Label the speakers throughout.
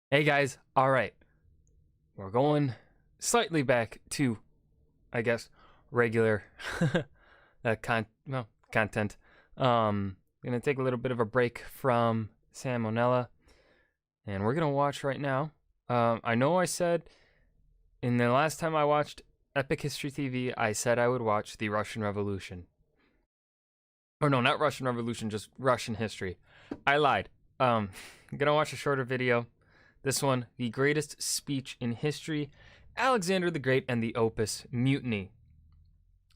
Speaker 1: Hey guys, all right. We're going slightly back to, I guess, regular content. Gonna take a little bit of a break from Salmonella, and we're gonna watch right now. I know I said in the last time I watched Epic History TV, I said I would watch the Russian Revolution. Or no, not Russian Revolution, just Russian history. I lied. I'm gonna watch a shorter video. This one, the greatest speech in history, Alexander the Great and the Opis Mutiny.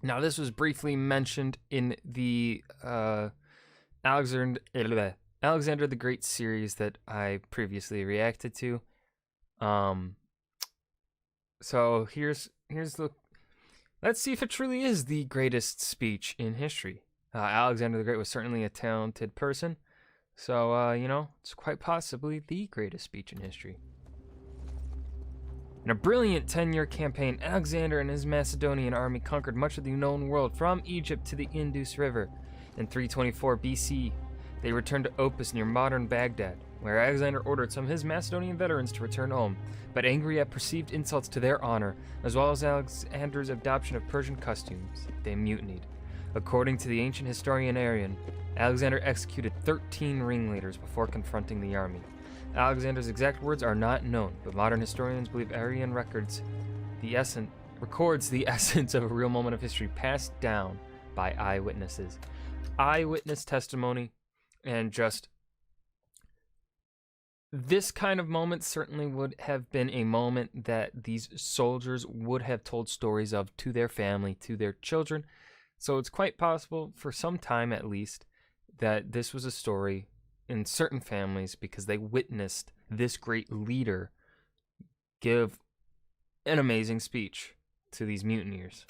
Speaker 1: Now, this was briefly mentioned in the Alexander the Great series that I previously reacted to. So here's the. Let's see if it truly is the greatest speech in history. Alexander the Great was certainly a talented person. So, it's quite possibly the greatest speech in history. In a brilliant 10-year campaign, Alexander and his Macedonian army conquered much of the known world from Egypt to the Indus River. In 324 BC, they returned to Opis near modern Baghdad, where Alexander ordered some of his Macedonian veterans to return home, but angry at perceived insults to their honor, as well as Alexander's adoption of Persian customs, they mutinied. According to the ancient historian Arrian, Alexander executed 13 ringleaders before confronting the army. Alexander's exact words are not known, but modern historians believe Arrian records the essence of a real moment of history passed down by eyewitnesses. Eyewitness testimony, and just this kind of moment certainly would have been a moment that these soldiers would have told stories of to their family, to their children. So it's quite possible, for some time at least, that this was a story in certain families because they witnessed this great leader give an amazing speech to these mutineers.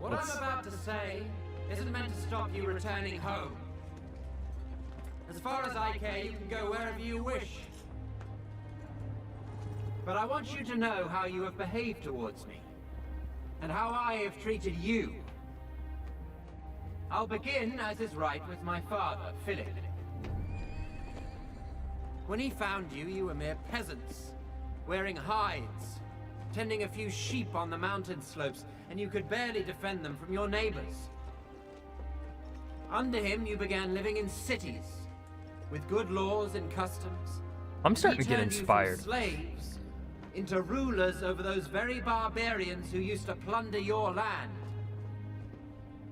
Speaker 2: What I'm about to say isn't meant to stop you returning home. As far as I care, you can go wherever you wish. But I want you to know how you have behaved towards me, and how I have treated you. I'll begin, as is right, with my father, Philip. When he found you, you were mere peasants, wearing hides, tending a few sheep on the mountain slopes, and you could barely defend them from your neighbors. Under him, you began living in cities, with good laws and customs.
Speaker 1: I'm starting to get inspired.
Speaker 2: He turned you from slaves into rulers over those very barbarians who used to plunder your land.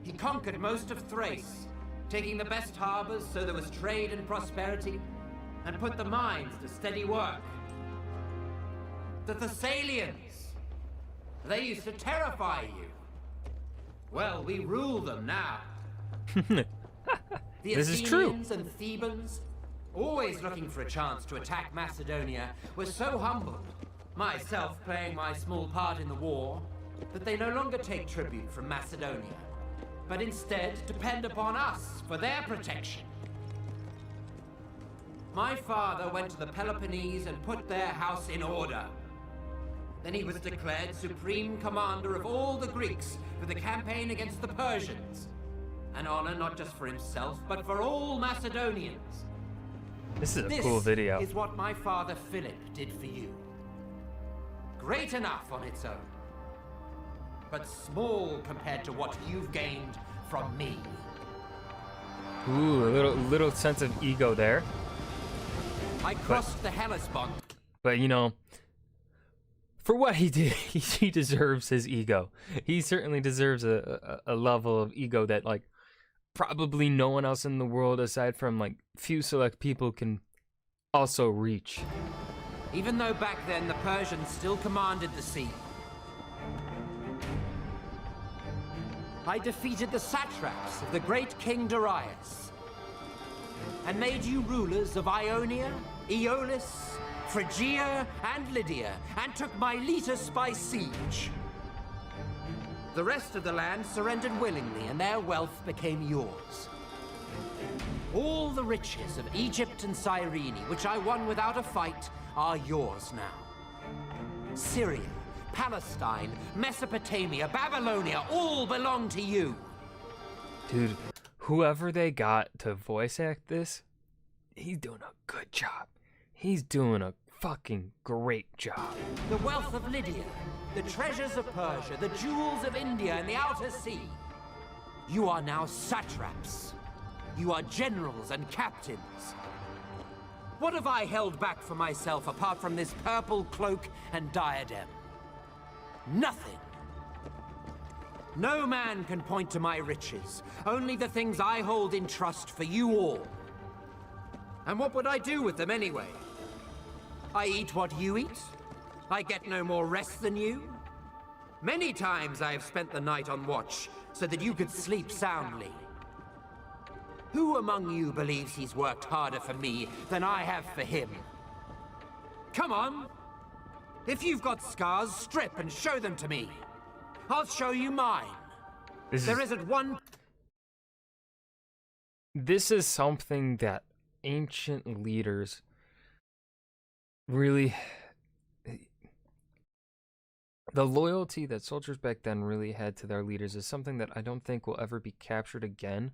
Speaker 2: He conquered most of Thrace, taking the best harbors so there was trade and prosperity, and put the mines to steady work. The Thessalians, they used to terrify you. Well, we rule them now. The
Speaker 1: This is true.
Speaker 2: Athenians and Thebans, always looking for a chance to attack Macedonia, were so humbled, myself playing my small part in the war, that they no longer take tribute from Macedonia, but instead depend upon us for their protection. My father went to the Peloponnese and put their house in order. Then he was declared supreme commander of all the Greeks for the campaign against the Persians. An honor not just for himself, but for all Macedonians.
Speaker 1: This is a cool video.
Speaker 2: This is what my father Philip did for you. Great enough on its own, but small compared to what you've gained from me.
Speaker 1: Ooh, a little sense of ego there.
Speaker 2: I crossed the Hellespont.
Speaker 1: But for what he did, he deserves his ego. He certainly deserves a level of ego that probably no one else in the world aside from few select people can also reach.
Speaker 2: Even though back then the Persians still commanded the sea, I defeated the satraps of the great King Darius and made you rulers of Ionia, Aeolis, Phrygia, and Lydia, and took Miletus by siege. The rest of the land surrendered willingly, and their wealth became yours. All the riches of Egypt and Cyrene, which I won without a fight, are yours now. Syria, Palestine, Mesopotamia, Babylonia, all belong to you.
Speaker 1: Dude, whoever they got to voice act this, he's doing a good job. He's doing a fucking great job.
Speaker 2: The wealth of Lydia, the treasures of Persia, the jewels of India and the outer sea. You are now satraps. You are generals and captains. What have I held back for myself apart from this purple cloak and diadem? Nothing. No man can point to my riches, only the things I hold in trust for you all. And what would I do with them anyway? I eat what you eat. I get no more rest than you. Many times I have spent the night on watch so that you could sleep soundly. Who among you believes he's worked harder for me than I have for him? Come on! If you've got scars, strip and show them to me. I'll show you mine. There isn't one...
Speaker 1: This is something that ancient leaders really... The loyalty that soldiers back then really had to their leaders is something that I don't think will ever be captured again.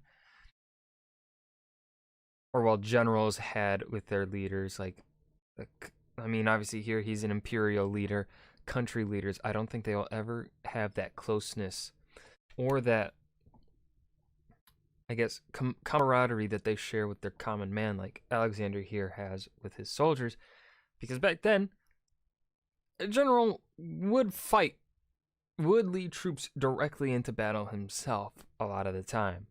Speaker 1: Or while generals had with their leaders, like, I mean, obviously here he's an imperial leader, country leaders. I don't think they will ever have that closeness or that, I guess, camaraderie that they share with their common man, like Alexander here has with his soldiers. Because back then, a general would lead troops directly into battle himself a lot of the time.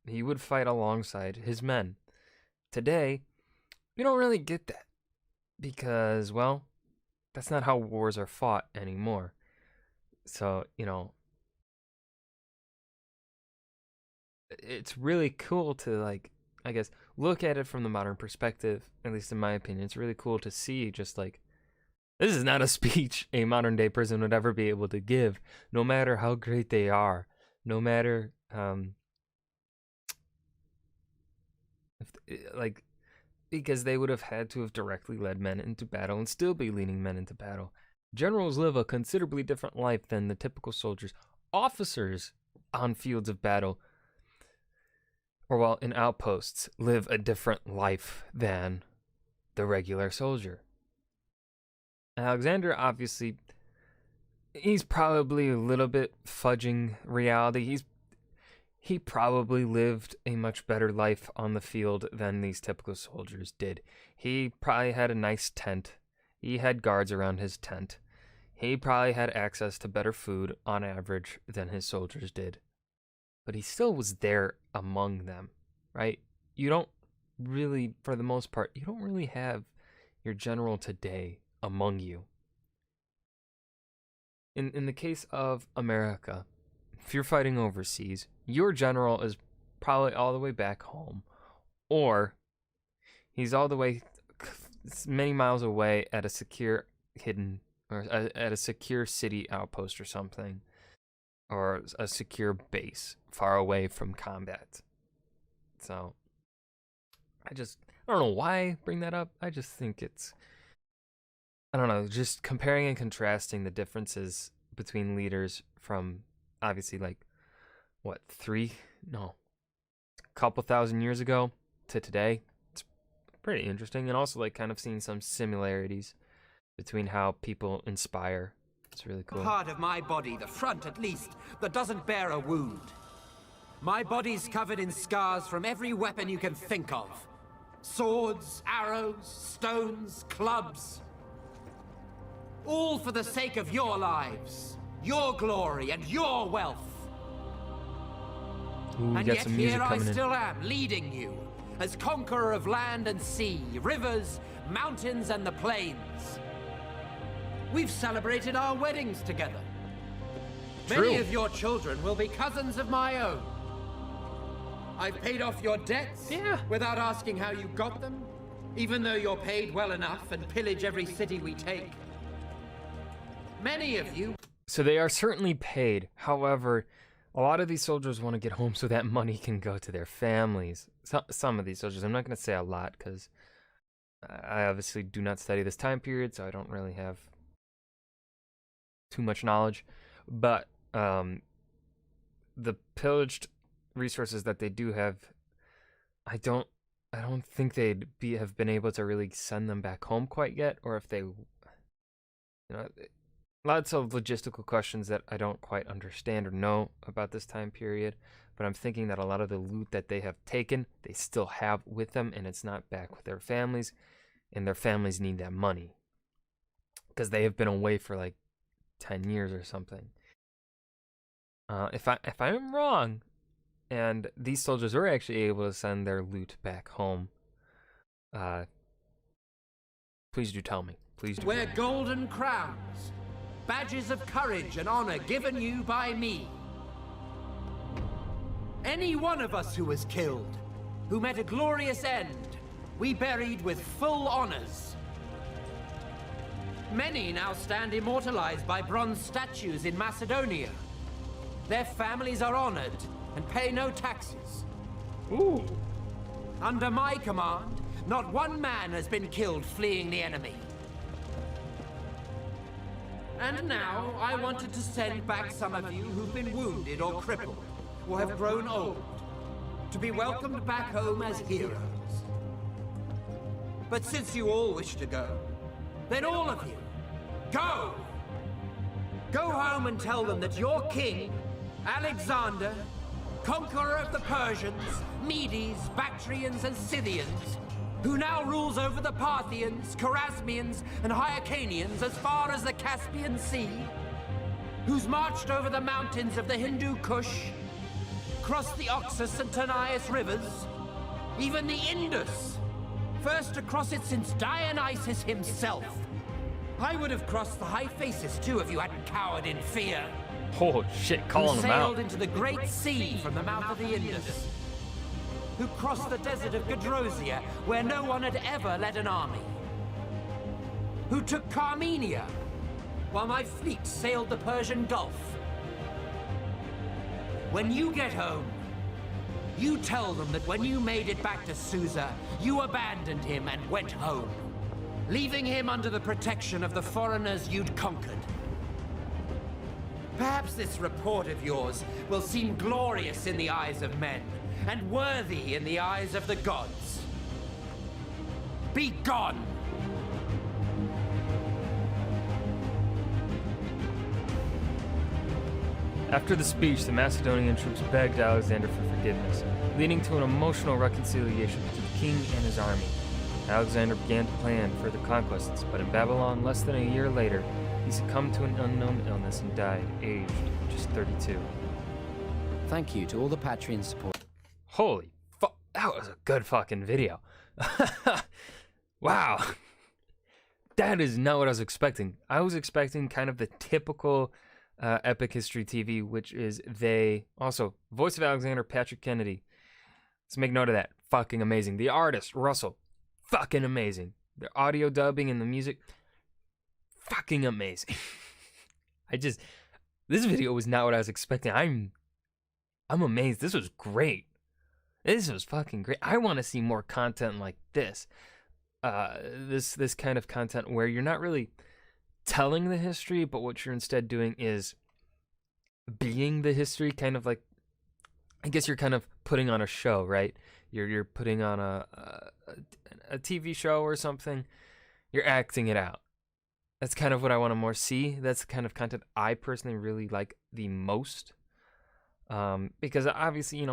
Speaker 1: He would fight alongside his men. Today, you don't really get that because, well, that's not how wars are fought anymore. So, you know, it's really cool to, like, I guess, look at it from the modern perspective, at least in my opinion. It's really cool to see just like, this is not a speech a modern day person would ever be able to give, no matter how great they are, no matter, because they would have had to have directly led men into battle and still be leading men into battle. Generals live a considerably different life than the typical soldiers. Officers on fields of battle, or while in outposts, live a different life than the regular soldier. Alexander, obviously, he's probably a little bit fudging reality. He probably lived a much better life on the field than these typical soldiers did. He probably had a nice tent. He had guards around his tent. He probably had access to better food on average than his soldiers did. But he still was there among them, right? You don't really, for the most part, you don't really have your general today among you. In the case of America, if you're fighting overseas, your general is probably all the way back home, or he's all the way many miles away at a secure at a secure city outpost or something, or a secure base far away from combat. So I don't know why I bring that up. I just think I don't know, just comparing and contrasting the differences between leaders from obviously like a couple thousand years ago to today. It's pretty interesting, and also like kind of seeing some similarities between how people inspire. It's really cool.
Speaker 2: Part of my body, the front at least, that doesn't bear a wound. My body's covered in scars from every weapon you can think of. Swords, arrows, stones, clubs. All for the sake of your lives, your glory, and your wealth.
Speaker 1: Ooh,
Speaker 2: and
Speaker 1: got
Speaker 2: yet
Speaker 1: some music
Speaker 2: here I
Speaker 1: coming in.
Speaker 2: still am, leading you, as conqueror of land and sea, rivers, mountains, and the plains. We've celebrated our weddings together.
Speaker 1: True.
Speaker 2: Many of your children will be cousins of my own. I've paid off your debts without asking how you got them, even though you're paid well enough and pillage every city we take. Many of you...
Speaker 1: So they are certainly paid. However, a lot of these soldiers want to get home so that money can go to their families. Some of these soldiers, I'm not going to say a lot because I obviously do not study this time period, so I don't really have too much knowledge. But the pillaged resources that they do have, I don't I don't think they'd have been able to really send them back home quite yet, or if they, lots of logistical questions that I don't quite understand or know about this time period. But I'm thinking that a lot of the loot that they have taken, they still have with them, and it's not back with their families, and their families need that money because they have been away for like 10 years or something. If I'm wrong, and these soldiers were actually able to send their loot back home, please do tell me. Please do.
Speaker 2: Wear golden crowns, badges of courage and honor given you by me. Any one of us who was killed, who met a glorious end, we buried with full honors. Many now stand immortalized by bronze statues in Macedonia. Their families are honored and pay no taxes.
Speaker 1: Ooh.
Speaker 2: Under my command, not one man has been killed fleeing the enemy. And now, I wanted to send back some of you who've been wounded or crippled, or have grown old, to be welcomed back home as heroes. But since you all wish to go, then all of you, go! Go home and tell them that your king, Alexander, conqueror of the Persians, Medes, Bactrians, and Scythians, who now rules over the Parthians, Chorasmians, and Hyrcanians as far as the Caspian Sea, who's marched over the mountains of the Hindu Kush, crossed the Oxus and Tanais rivers, even the Indus, first to cross it since Dionysus himself. I would have crossed the Hyphasis too if you hadn't cowered in fear.
Speaker 1: Oh shit, calling them out.
Speaker 2: Sailed into the Great Sea from the mouth of the Indus. Who crossed the desert of Gadrosia, where no one had ever led an army. Who took Carmenia, while my fleet sailed the Persian Gulf. When you get home, you tell them that when you made it back to Susa, you abandoned him and went home, leaving him under the protection of the foreigners you'd conquered. Perhaps this report of yours will seem glorious in the eyes of men, and worthy in the eyes of the gods. Be gone!
Speaker 1: After the speech, the Macedonian troops begged Alexander for forgiveness, leading to an emotional reconciliation between the king and his army. Alexander began to plan further conquests, but in Babylon, less than a year later, he succumbed to an unknown illness and died, aged just 32.
Speaker 2: Thank you to all the Patreon support.
Speaker 1: Holy fuck, that was a good fucking video. Wow. That is not what I was expecting. I was expecting kind of the typical Epic History TV, which is also, voice of Alexander, Patrick Kennedy. Let's make note of that. Fucking amazing. The artist, Russell, fucking amazing. The audio dubbing and the music, fucking amazing. This video was not what I was expecting. I'm amazed. This was great. This was fucking great. I want to see more content like this. This kind of content where you're not really telling the history, but what you're instead doing is being the history, kind of like, I guess you're kind of putting on a show, right? You're putting on a TV show or something. You're acting it out. That's kind of what I want to more see. That's the kind of content I personally really like the most. Because obviously,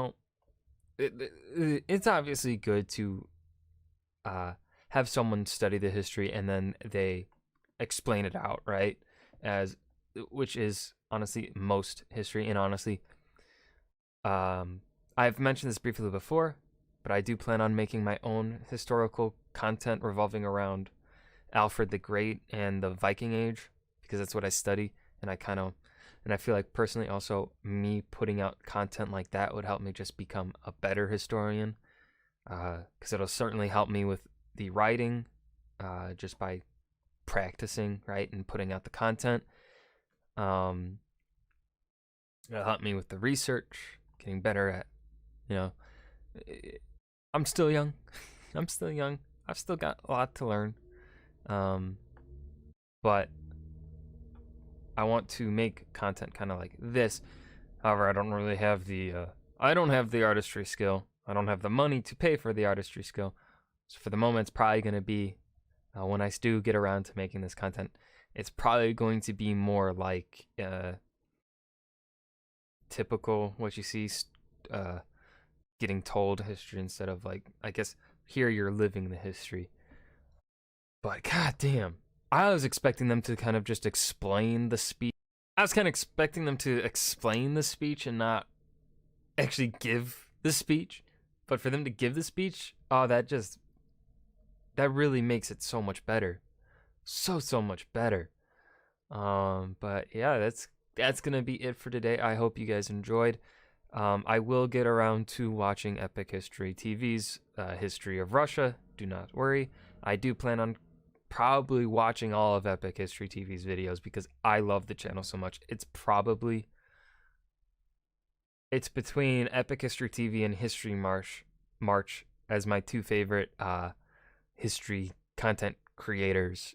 Speaker 1: it's obviously good to have someone study the history and then they explain it out, right? Which is honestly most history. And honestly, I've mentioned this briefly before, but I do plan on making my own historical content revolving around Alfred the Great and the Viking Age, because that's what I study. And I feel like personally also me putting out content like that would help me just become a better historian, because it'll certainly help me with the writing, just by practicing, right, and putting out the content. It'll help me with the research, getting better at, I'm still young. I'm still young. I've still got a lot to learn. But I want to make content kind of like this. However, I don't really have the artistry skill. I don't have the money to pay for the artistry skill. So for the moment, it's probably going to be, when I do get around to making this content, it's probably going to be more like typical what you see, getting told history instead of like, I guess here you're living the history. But goddamn, I was expecting them to kind of just explain the speech. I was kind of expecting them to explain the speech and not actually give the speech. But for them to give the speech, oh, that really makes it so much better. So much better. But yeah, that's gonna be it for today. I hope you guys enjoyed. I will get around to watching Epic History TV's History of Russia. Do not worry. I do plan on probably watching all of Epic History TV's videos because I love the channel so much. It's between Epic History TV and History March as my two favorite history content creators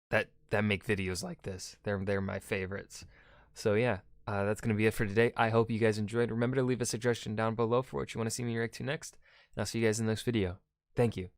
Speaker 1: that make videos like this. They're my favorites. So yeah, that's gonna be it for today. I hope you guys enjoyed. Remember to leave a suggestion down below for what you want to see me react to next, and I'll see you guys in the next video. Thank you.